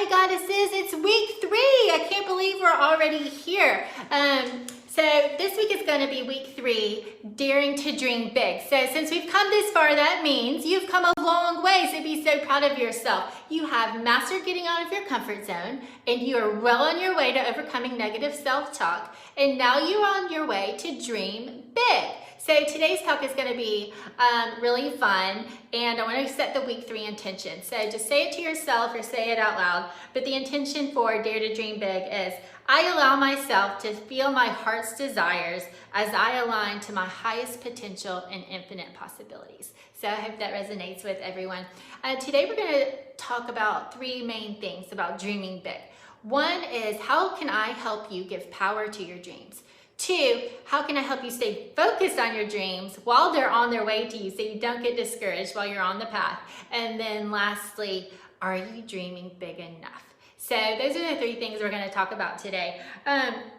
Hi goddesses, it's week 3. I can't believe we're already here. So this week is going to be week 3, daring to dream big. So since we've come this far, that means you've come a long way, so be so proud of yourself. You have mastered getting out of your comfort zone, and you are well on your way to overcoming negative self-talk, and now you're on your way to dream big. So today's talk is going to be really fun, and I want to set the week 3 intention. So just say it to yourself or say it out loud, but the intention for Dare to Dream Big is, I allow myself to feel my heart's desires as I align to my highest potential and infinite possibilities. So I hope that resonates with everyone. Today we're going to talk about 3 main things about dreaming big. 1 is, how can I help you give power to your dreams? 2, how can I help you stay focused on your dreams while they're on their way to you so you don't get discouraged while you're on the path? And then lastly, are you dreaming big enough? So those are the 3 things we're going to talk about today.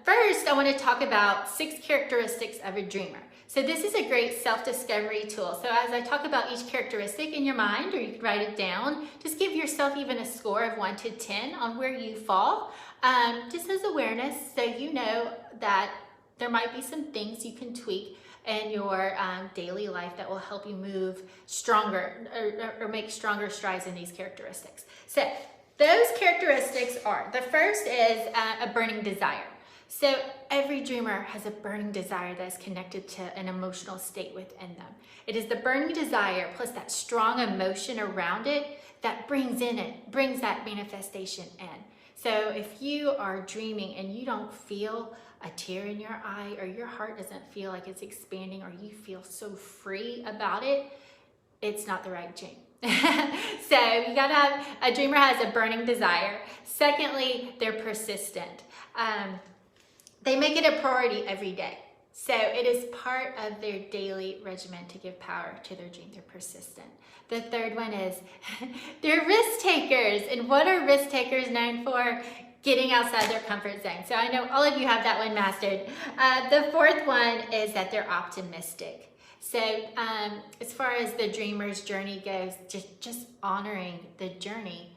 First, I want to talk about 6 characteristics of a dreamer. So this is a great self-discovery tool. So as I talk about each characteristic in your mind, or you can write it down, just give yourself even a score of 1 to 10 on where you fall, just as awareness, so you know that there might be some things you can tweak in your daily life that will help you move stronger or make stronger strides in these characteristics. So those characteristics are, the first is a burning desire. So every dreamer has a burning desire that is connected to an emotional state within them. It is the burning desire plus that strong emotion around it that brings that manifestation in. So if you are dreaming and you don't feel a tear in your eye, or your heart doesn't feel like it's expanding, or you feel so free about it, it's not the right dream. So you gotta have, a dreamer has a burning desire. Secondly, they're persistent. They make it a priority every day. So it is part of their daily regimen to give power to their dream. They're persistent. The third one is they're risk takers. And what are risk takers known for? Getting outside their comfort zone. So I know all of you have that one mastered. The fourth one is that they're optimistic. So as far as the dreamer's journey goes, just honoring the journey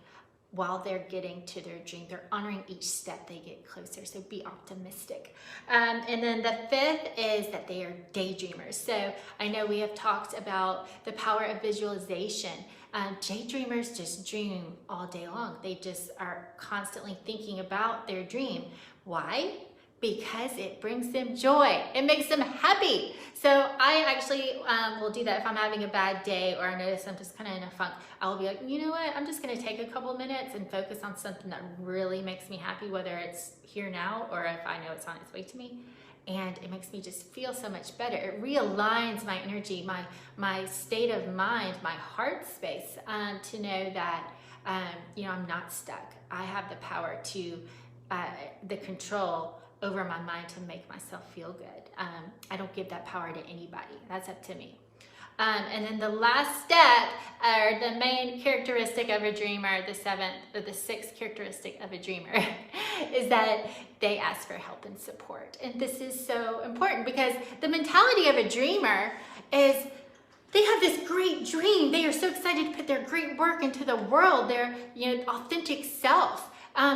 while they're getting to their dream. They're honoring each step they get closer, so be optimistic. And then the 5th is that they are daydreamers. So I know we have talked about the power of visualization. Daydreamers just dream all day long. They just are constantly thinking about their dream. Why? Because it brings them joy. It makes them happy. So I actually will do that if I'm having a bad day, or I notice I'm just kind of in a funk. I'll be like, you know what? I'm just going to take a couple minutes and focus on something that really makes me happy, whether it's here now or if I know it's on its way to me. And it makes me just feel so much better. It realigns my energy, my state of mind, my heart space, to know that I'm not stuck. I have the power to, the control over my mind to make myself feel good. I don't give that power to anybody. That's up to me. And then the last step, or the main characteristic of a dreamer, the 7th, or the 6th characteristic of a dreamer, is that they ask for help and support. And this is so important, because the mentality of a dreamer is they have this great dream. They are so excited to put their great work into the world, their authentic self.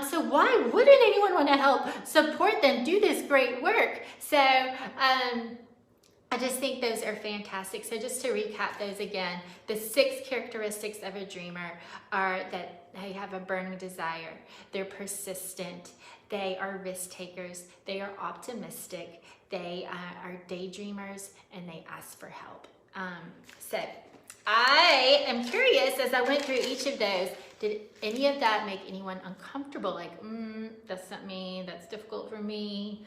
So why wouldn't anyone want to help support them do this great work? So I just think those are fantastic. So just to recap those again, the 6 characteristics of a dreamer are that they have a burning desire, they're persistent, they are risk takers, they are optimistic, they are daydreamers, and they ask for help. So I am curious, as I went through each of those, did any of that make anyone uncomfortable? Like, that's not me, that's difficult for me.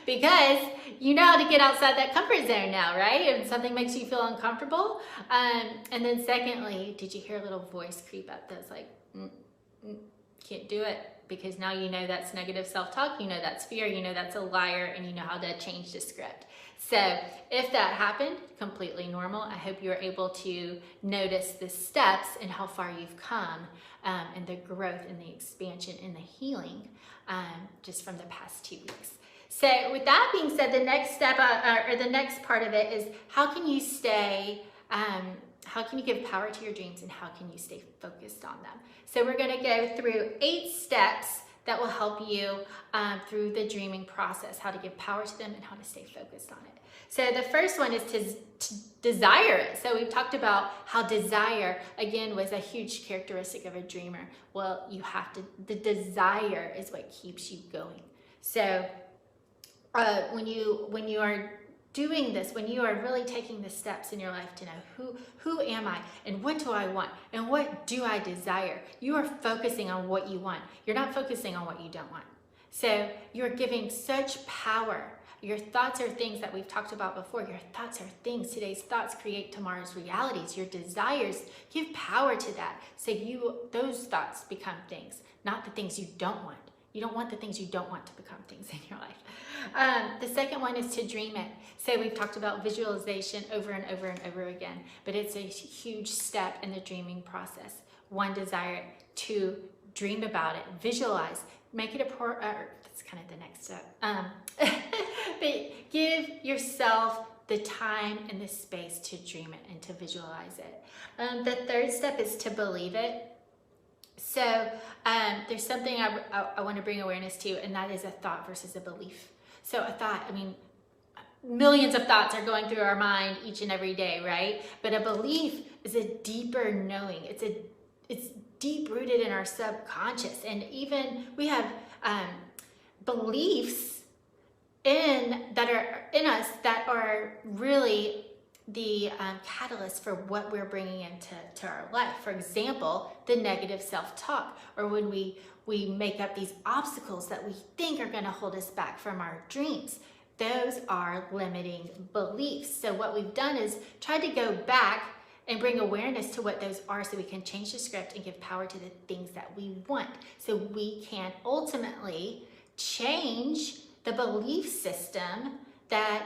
Because you know how to get outside that comfort zone now, right? If something makes you feel uncomfortable. And then secondly, did you hear a little voice creep up that's like, can't do it? Because now you know that's negative self-talk, you know that's fear, you know that's a liar, and you know how to change the script. So if that happened, completely normal. I hope you're able to notice the steps and how far you've come, and the growth and the expansion and the healing just from the past 2 weeks. So with that being said, the next step, or the next part of it is, how can you stay how can you give power to your dreams, and how can you stay focused on them? So we're going to go through 8 steps that will help you through the dreaming process, how to give power to them and how to stay focused on it. So the first one is to desire it. So we've talked about how desire, again, was a huge characteristic of a dreamer. Well, you have to, the desire is what keeps you going. So when you are doing this, when you are really taking the steps in your life to know who am I and what do I want and what do I desire, you are focusing on what you want. You're not focusing on what you don't want. So you're giving such power. Your thoughts are things that we've talked about before. Your thoughts are things. Today's thoughts create tomorrow's realities. Your desires give power to that. So those thoughts become things, not the things you don't want. You don't want the things you don't want to become things in your life. The second one is to dream it. So we've talked about visualization over and over and over again, but it's a huge step in the dreaming process. 1, desire it. 2, dream about it. Visualize. Make it that's kind of the next step. But give yourself the time and the space to dream it and to visualize it. The third step is to believe it. So there's something I want to bring awareness to, and that is a thought versus a belief. So a thought, I mean, millions of thoughts are going through our mind each and every day, right? But a belief is a deeper knowing. It's deep rooted in our subconscious, and even we have beliefs that are in us that are really the catalyst for what we're bringing into our life. For example, the negative self-talk, or when we make up these obstacles that we think are going to hold us back from our dreams. Those are limiting beliefs. So what we've done is tried to go back and bring awareness to what those are so we can change the script and give power to the things that we want. So we can ultimately change the belief system that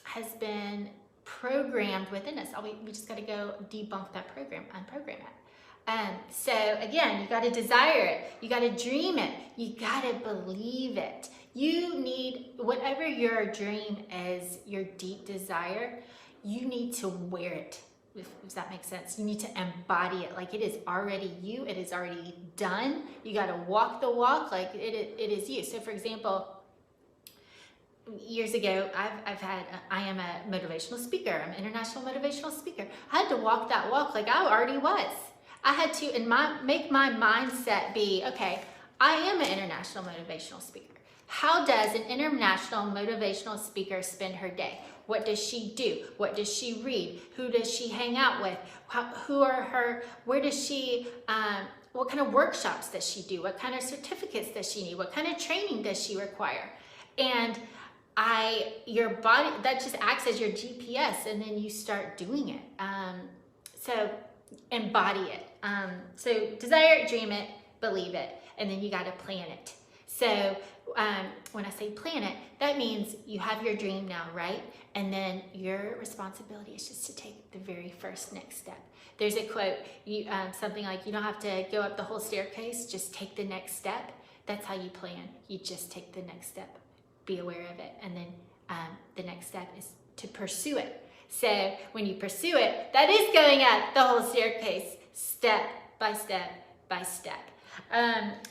has been programmed within us. We just got to go debunk that program, unprogram it. So again, you got to desire it. You got to dream it. You got to believe it. You need, whatever your dream is, your deep desire, you need to wear it. If that makes sense. You need to embody it like it is already you. It is already done. You got to walk the walk like it is you. So for example, years ago, I am a motivational speaker. I'm an international motivational speaker. I had to walk that walk like I already was. I had to make my mindset be, okay, I am an international motivational speaker. How does an international motivational speaker spend her day? What does she do? What does she read? Who does she hang out with? Where does she, what kind of workshops does she do? What kind of certificates does she need? What kind of training does she require? And your body, that just acts as your GPS, and then you start doing it. So embody it. So desire it, dream it, believe it, and then you got to plan it. So when I say plan it, that means you have your dream now, right? And then your responsibility is just to take the very first next step. There's a quote, something like, you don't have to go up the whole staircase, just take the next step. That's how you plan. You just take the next step. Be aware of it, and then the next step is to pursue it. So when you pursue it, that is going up the whole staircase, step by step by step.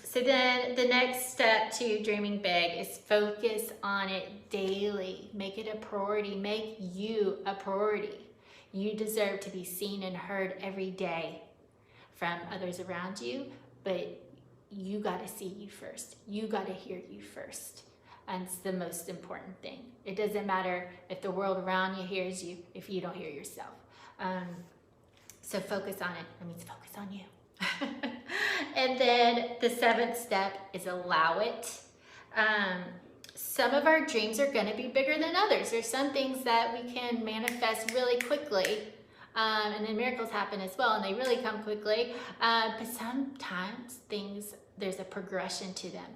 So then the next step to dreaming big is focus on it daily. Make it a priority. Make you a priority. You deserve to be seen and heard every day from others around you, but you got to see you first. You got to hear you first. And it's the most important thing. It doesn't matter if the world around you hears you if you don't hear yourself. So focus on it. That means focus on you. And then the 7th step is allow it. Some of our dreams are going to be bigger than others. There's some things that we can manifest really quickly. And then miracles happen as well, and they really come quickly. But sometimes there's a progression to them.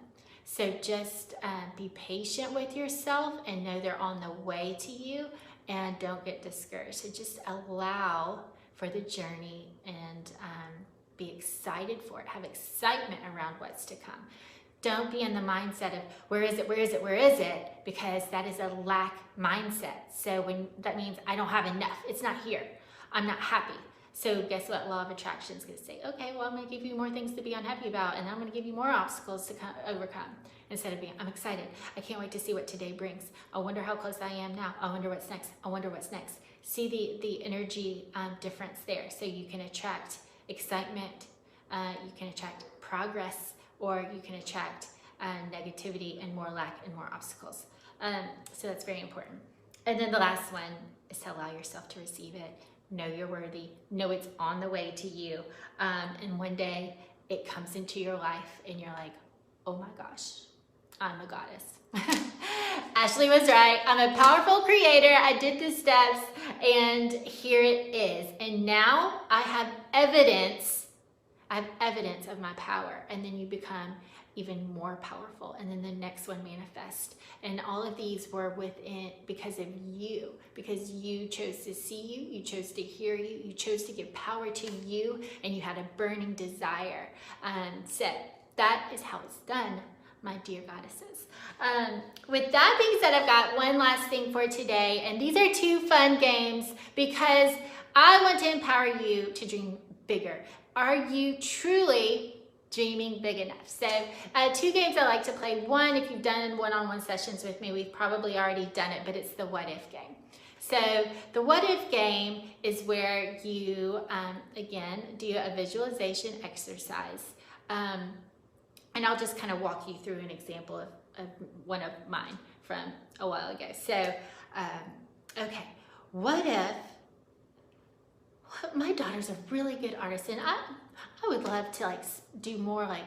So just be patient with yourself and know they're on the way to you, and don't get discouraged. So just allow for the journey and be excited for it. Have excitement around what's to come. Don't be in the mindset of where is it, where is it, where is it? Because that is a lack mindset. So that means I don't have enough. It's not here. I'm not happy. So guess what? Law of attraction is going to say, okay, well, I'm going to give you more things to be unhappy about, and I'm going to give you more obstacles to overcome. Instead of being, I'm excited. I can't wait to see what today brings. I wonder how close I am now. I wonder what's next. I wonder what's next. See the energy difference there. So you can attract excitement, you can attract progress, or you can attract negativity and more lack and more obstacles. So that's very important. And then the last one is to allow yourself to receive it. Know you're worthy. Know it's on the way to you. And one day it comes into your life and you're like, oh my gosh, I'm a goddess. Ashley was right. I'm a powerful creator. I did the steps and here it is. And now I have evidence. I have evidence of my power. And then you become even more powerful. And then the next one manifests. And all of these were within because of you, because you chose to see you, you chose to hear you, you chose to give power to you, and you had a burning desire. So that is how it's done, my dear goddesses. With that being said, I've got one last thing for today, and these are 2 fun games because I want to empower you to dream bigger. Are you truly dreaming big enough? So 2 games I like to play. One, if you've done one-on-one sessions with me, we've probably already done it, but it's the what if game. So the what if game is where you, again, do a visualization exercise. And I'll just kind of walk you through an example of one of mine from a while ago. So, okay, what if, my daughter's a really good artist, and I would love to like do more like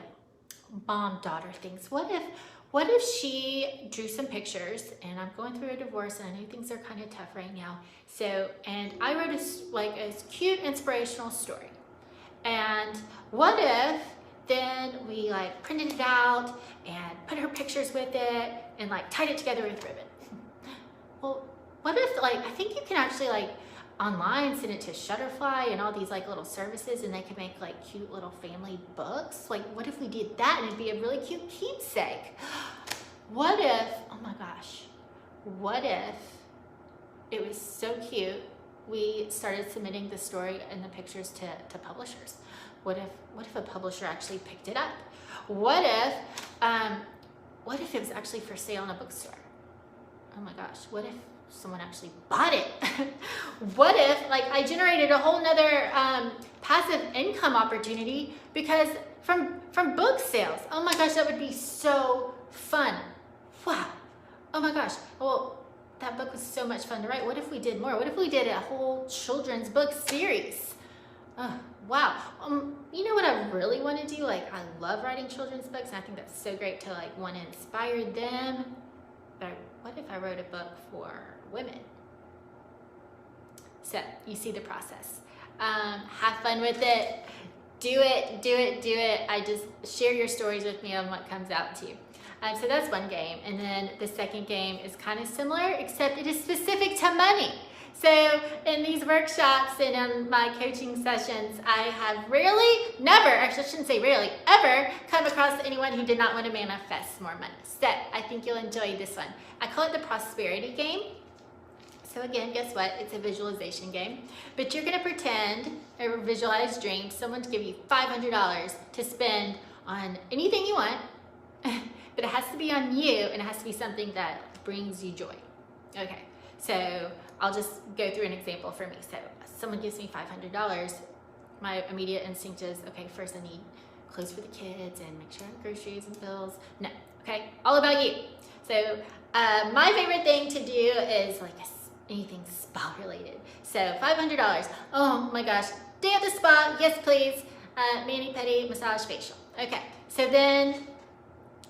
mom daughter things. What if she drew some pictures, and I'm going through a divorce and I know things are kind of tough right now. So, and I wrote a cute inspirational story. And what if then we like printed it out and put her pictures with it and like tied it together with ribbon? Well, what if like, I think you can actually like online send it to Shutterfly and all these like little services, and they can make like cute little family books. Like what if we did that and it'd be a really cute keepsake? What if, oh my gosh, what if it was so cute we started submitting the story and the pictures to publishers? What if a publisher actually picked it up? What if it was actually for sale in a bookstore? Oh my gosh, what if someone actually bought it? What if like I generated a whole nother passive income opportunity because from book sales? Oh my gosh, that would be so fun. Wow. Oh my gosh. Well, that book was so much fun to write. What if we did more? What if we did a whole children's book series? Oh, wow. You know what I really want to do? Like, I love writing children's books, and I think that's so great to like want to inspire them. But what if I wrote a book for women? So you see the process. Have fun with it. Do it, do it, do it. I just share your stories with me on what comes out to you. So that's one game. And then the second game is kind of similar, except it is specific to money. So in these workshops and in my coaching sessions, I have rarely, never, actually I shouldn't say rarely, ever come across anyone who did not want to manifest more money. So I think you'll enjoy this one. I call it the prosperity game. So again, guess what? It's a visualization game. But you're gonna pretend or visualize dreams. Someone's give you $500 to spend on anything you want, but it has to be on you, and it has to be something that brings you joy. Okay, so I'll just go through an example for me. So someone gives me $500. My immediate instinct is, okay, first I need clothes for the kids and make sure I have groceries and bills. No, okay, all about you. So my favorite thing to do is like anything spa related. So $500. Oh my gosh, day at the spa, yes please. Mani, pedi, massage, facial. Okay, so then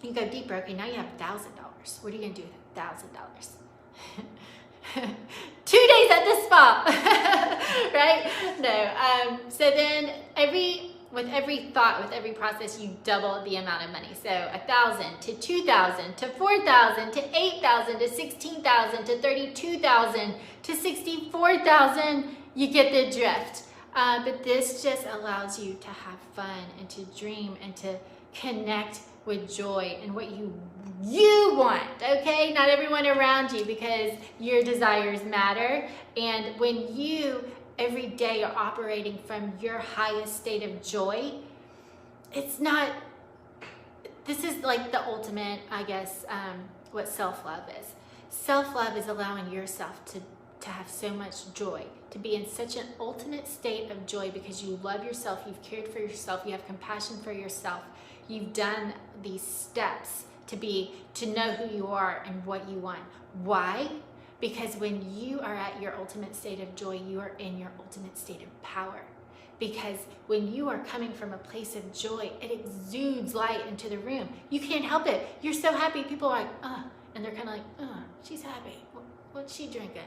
you go deeper. Okay, now you have $1,000. What are you gonna do with $1,000? 2 days at the spa, right? No. So then with every thought, with every process, you double the amount of money. So 1,000 to 2,000 to 4,000 to 8,000 to 16,000 to 32,000 to 64,000. You get the drift. But this just allows you to have fun and to dream and to connect with joy and what you want, okay? Not everyone around you, because your desires matter. And when you every day are operating from your highest state of joy, it's not, this is like the ultimate, I guess, what self-love is. Self-love is allowing yourself to have so much joy, to be in such an ultimate state of joy because you love yourself, you've cared for yourself, you have compassion for yourself, you've done these steps to know who you are and what you want. Why? Because when you are at your ultimate state of joy, you are in your ultimate state of power. Because when you are coming from a place of joy, it exudes light into the room. You can't help it. You're so happy. People are like, and they're kind of like, she's happy. What's she drinking?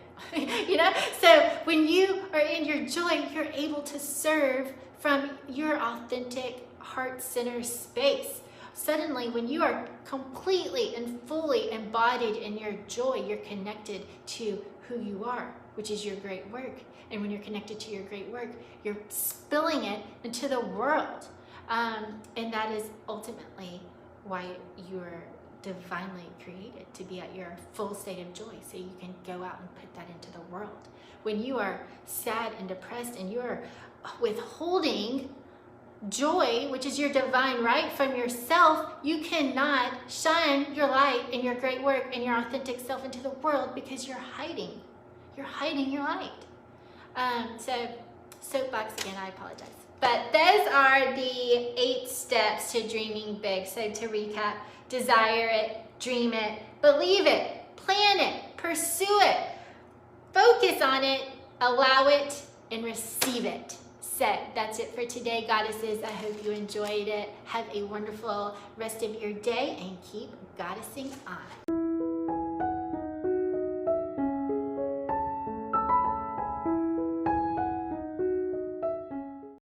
You know? So when you are in your joy, you're able to serve from your authentic heart center space. Suddenly, when you are completely and fully embodied in your joy, you're connected to who you are, which is your great work. And when you're connected to your great work, you're spilling it into the world. And that is ultimately why you're divinely created, to be at your full state of joy, so you can go out and put that into the world. When you are sad and depressed and you're withholding joy, which is your divine right from yourself, you cannot shine your light and your great work and your authentic self into the world because you're hiding your light. So soapbox again, I apologize. But those are the 8 steps to dreaming big. So to recap: desire it, dream it, believe it, plan it, pursue it, focus on it, allow it, and receive it. So that's it for today, goddesses. I hope you enjoyed it. Have a wonderful rest of your day and keep goddessing on.